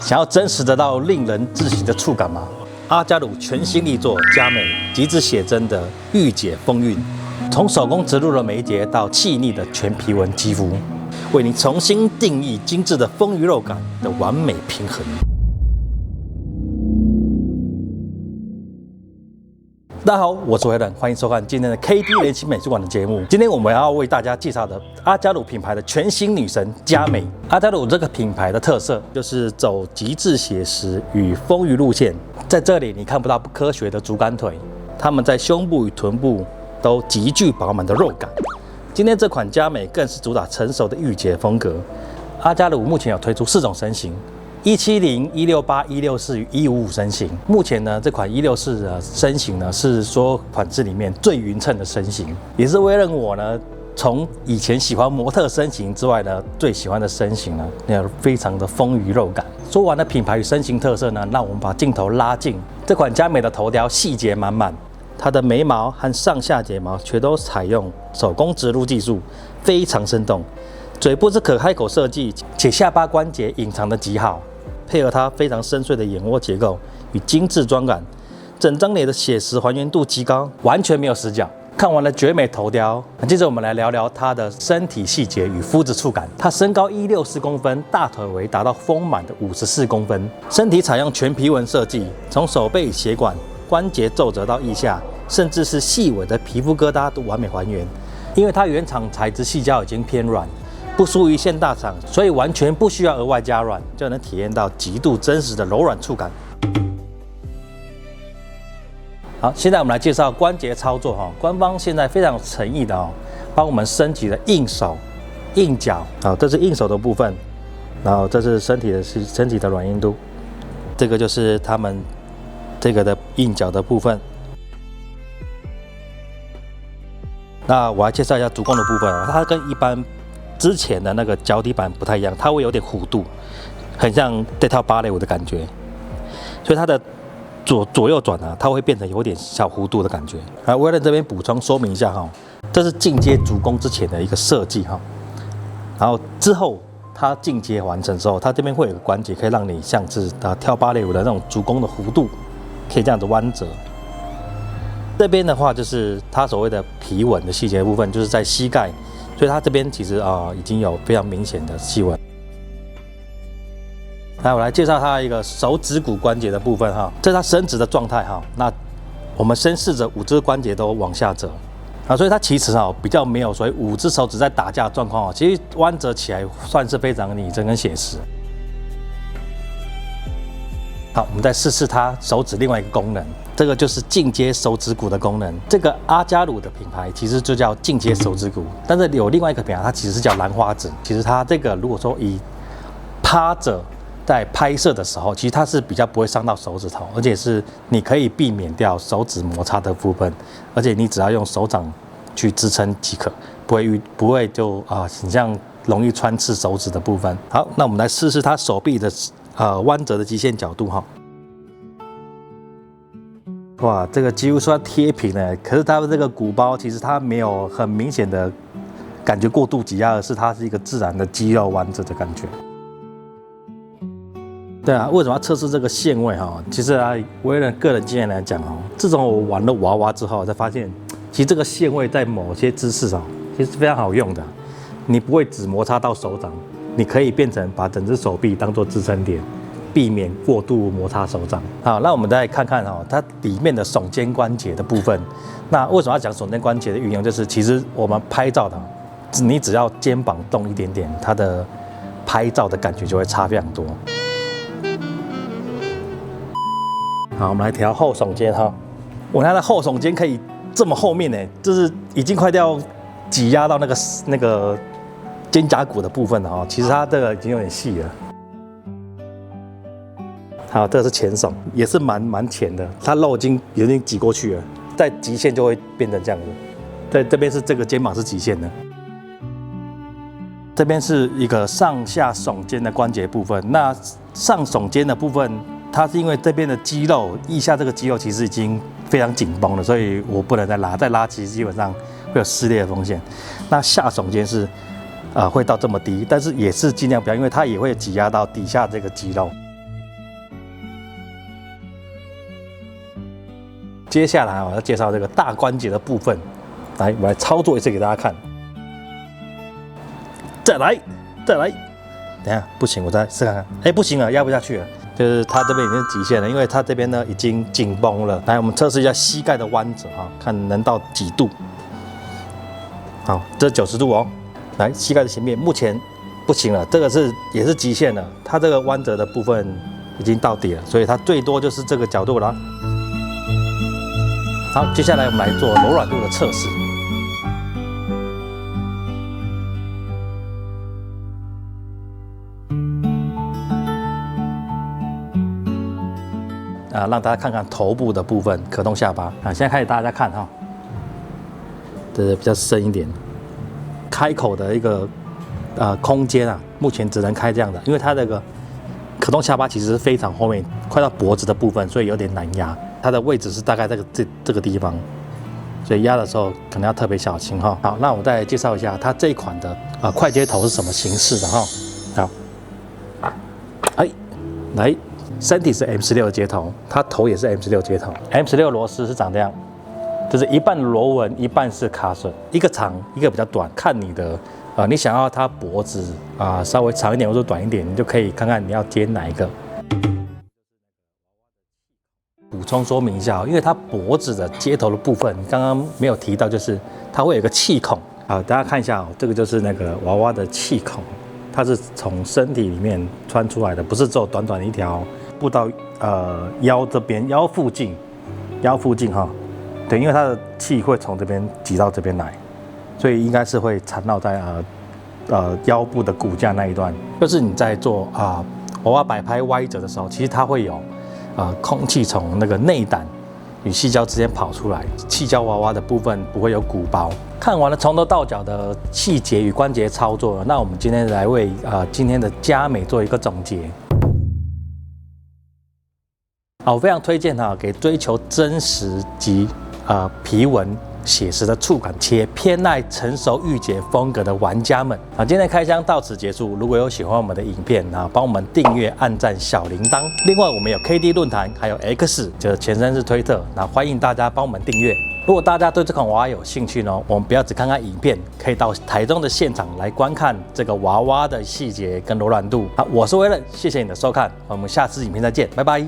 想要真實得到令人窒息的觸感嗎？阿加魯全新力作佳美，極致寫真的御姐風韻，從手工植入的眉睫到細膩的全皮紋肌膚，為你重新定義精緻的豐腴肉感的完美平衡。大家好，我是Velan，歡迎收看今天的 KD 聯奇美術館的節目。今天我們要為大家介紹的阿加魯品牌的全新女神佳美。阿加魯這個品牌的特色就是走極致寫實與豐腴路線，在這裡你看不到不科學的竹竿腿，它們在胸部與臀部都極具飽滿的肉感。今天這款佳美更是主打成熟的御姐風格。阿加魯目前有推出4種身形。170、168、164與155身形。目前呢，這款164的身形呢是所有款式裡面最勻稱的身形，也是Velan我呢從以前喜歡模特身形之外呢，最喜歡的身形呢，那非常的豐腴肉感。說完了品牌與身形特色呢，讓我們把鏡頭拉近這款佳美的頭雕，細節滿滿，它的眉毛和上下睫毛全都採用手工植入技術，非常生動。嘴部是可開口設計，且下巴關節隱藏得極好。配合它非常深邃的眼窩結構與精緻妝感，整張臉的寫實還原度極高，完全沒有死角。看完了絕美頭雕，接着我們來聊聊它的身體細節與膚質觸感。它身高164公分，大腿圍達到豐滿的54公分，身體採用全皮紋設計，從手背血管、關節皺褶到腋下，甚至是細微的皮膚疙瘩都完美還原。因為它原廠材質矽膠已經偏軟，不輸於現大廠，所以完全不需要額外加軟，就能體驗到極度真實的柔軟觸感。好，現在我們來介紹關節操作哈。官方現在非常有誠意的幫我們升級了硬手、硬腳。好，這是硬手的部分，然後這是身體的軟硬度，這個就是他們這個的硬腳的部分。那我來介紹一下足弓的部分啊，它跟一般之前的那個腳底板不太一樣，它會有點弧度，很像這套芭蕾舞的感覺，所以它的左右轉啊，它會變成有點小弧度的感覺。來，Velan這邊補充說明一下哈，這是進階足弓之前的一個設計哈，然後之後它進階完成之後，它這邊會有個關節可以讓你像是跳芭蕾舞的那種足弓的弧度，可以這樣子彎折。這邊的話就是它所謂的皮紋的細節的部分，就是在膝蓋。所以它這邊其實已經有非常明顯的細紋。來，我來介紹它一個手指骨關節的部分哈，這是它伸直的狀態哈。那我們先試着5隻關節都往下折啊，所以它其實比較沒有所謂5隻手指在打架的狀況，其實彎折起來算是非常擬真跟寫實。好，我們再試試它手指另外一個功能。這個就是進階手指骨的功能。這個阿加魯的品牌其實就叫進階手指骨，但是有另外一個品牌，它其實是叫蘭花指。其實它這個如果說以趴着在拍攝的時候，其實它是比較不會傷到手指頭，而且是你可以避免掉手指摩擦的部分，而且你只要用手掌去支撐即可，不會就很像容易穿刺手指的部分。好，那我們來試試它手臂的彎折的極限角度哈。哇，這個幾乎算貼平了，可是它的這個鼓包其實它沒有很明顯的感覺過度擠壓，而是它是一個自然的肌肉彎折的感覺。對啊，為什麼要測試這個線位哈？其實Velan個人經驗來講自從我玩了娃娃之後，我才發現其實這個線位在某些姿勢上其實是非常好用的。你不會只摩擦到手掌，你可以變成把整隻手臂當做支撐點，避免過度摩擦手掌。好，那我們再看看它裡面的耸肩關節的部分。那為什麼要講聳肩關節的運用？就是其實我們拍照的，你只要肩膀動一點點，它的拍照的感覺就會差非常多。好，我們來調後聳肩哈。我看它的後聳肩可以這麼後面呢，就是已經快要擠壓到那個肩胛骨的部分了哈。其實它這個已經有點細了。好，這個是前聳，也是蠻淺的，它肉已经擠過去了，在極限就會變成這樣子。在這邊是這個肩膀是極限的，這邊是一個上下聳肩的關節部分。那上聳肩的部分，它是因為這邊的肌肉，腋下這個肌肉其實已經非常緊繃了，所以我不能再拉其實基本上會有撕裂的風險。那下聳肩是会到這麼低，但是也是盡量不要，因為它也會擠壓到底下這個肌肉。接下來我要介紹這個大關節的部分，來，我來操作一次給大家看。再來，等一下不行，我再試看看。哎，不行了，壓不下去了，就是它這邊已經是極限了，因為它這邊呢已經緊繃了。來，我們測試一下膝蓋的彎折哈，看能到幾度。好，這90度哦。來，膝蓋的前面目前不行了，這個也是极限了，它這個彎折的部分已經到底了，所以它最多就是這個角度了。好，接下來我們來做柔軟度的測試。讓大家看看頭部的部分，可動下巴。现在開始大家看哈，這比較深一點，開口的一個空間啊，目前只能開這樣的，因為它這個可動下巴其實是非常後面，快到脖子的部分，所以有點難壓。它的位置是大概這個地方，所以壓的時候可能要特別小心哈。好，那我再介紹一下它這一款的快接頭是什麼形式的哈。好，哎，來，身體是 M16的接頭，它頭也是 M16 接頭。M16 螺絲是長這樣，就是一半螺紋，一半是卡榫，一個長，一個比較短，看你的你想要它脖子稍微長一點或者短一點，你就可以看看你要接哪一個。補充說明一下，因為它脖子的接頭的部分，刚刚沒有提到，就是它會有一個氣孔。好，大家看一下哦，這個就是那個娃娃的氣孔，它是從身體裡面穿出來的，不是只有短短的一條布到腰這邊，腰附近哈。對，因為它的氣會從這邊擠到這邊來，所以應該是會纏繞在腰部的骨架那一段。就是你在做娃娃擺拍歪折的時候，其實它會有空氣從那個內膽與矽膠之間跑出來，矽膠娃娃的部分不會有鼓包。看完了從頭到腳的細節與關節操作，那我們今天來為今天的佳美做一個總結。我非常推薦給追求真實及皮紋寫實的觸感且偏愛成熟御姐風格的玩家們。今天的開箱到此結束。如果有喜歡我們的影片幫我們訂閱、按讚、小鈴鐺。另外，我們有 KD 論壇，還有 X， 就是前身是推特。歡迎大家幫我們訂閱。如果大家對這款娃娃有興趣呢，我們不要只看看影片，可以到台中的現場來觀看這個娃娃的細節跟柔軟度。我是威任，謝謝你的收看，我們下次影片再見，拜拜。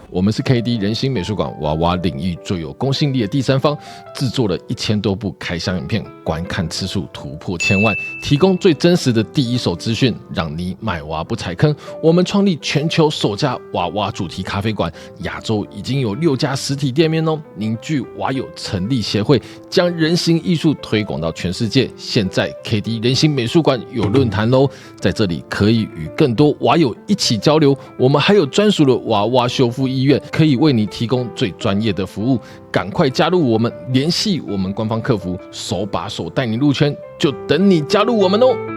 我們是 KD 人形美術館娃娃領域最有公信力的第三方，製作了1000多部開箱影片，觀看次數突破1000萬，提供最真實的第一手資訊，讓你買娃不踩坑。我們創立全球首家娃娃主題咖啡館，亞洲已經有6家實體店面哦，凝聚娃友成立協會，將人形藝術推廣到全世界。現在 KD 人形美術館有論壇嘍，在這裡可以與更多娃友一起交流。我們還有專屬的娃娃修復醫院，可以為你提供最專業的服務，趕快加入我們，聯繫我們官方客服，手把手帶你入圈，就等你加入我們哦。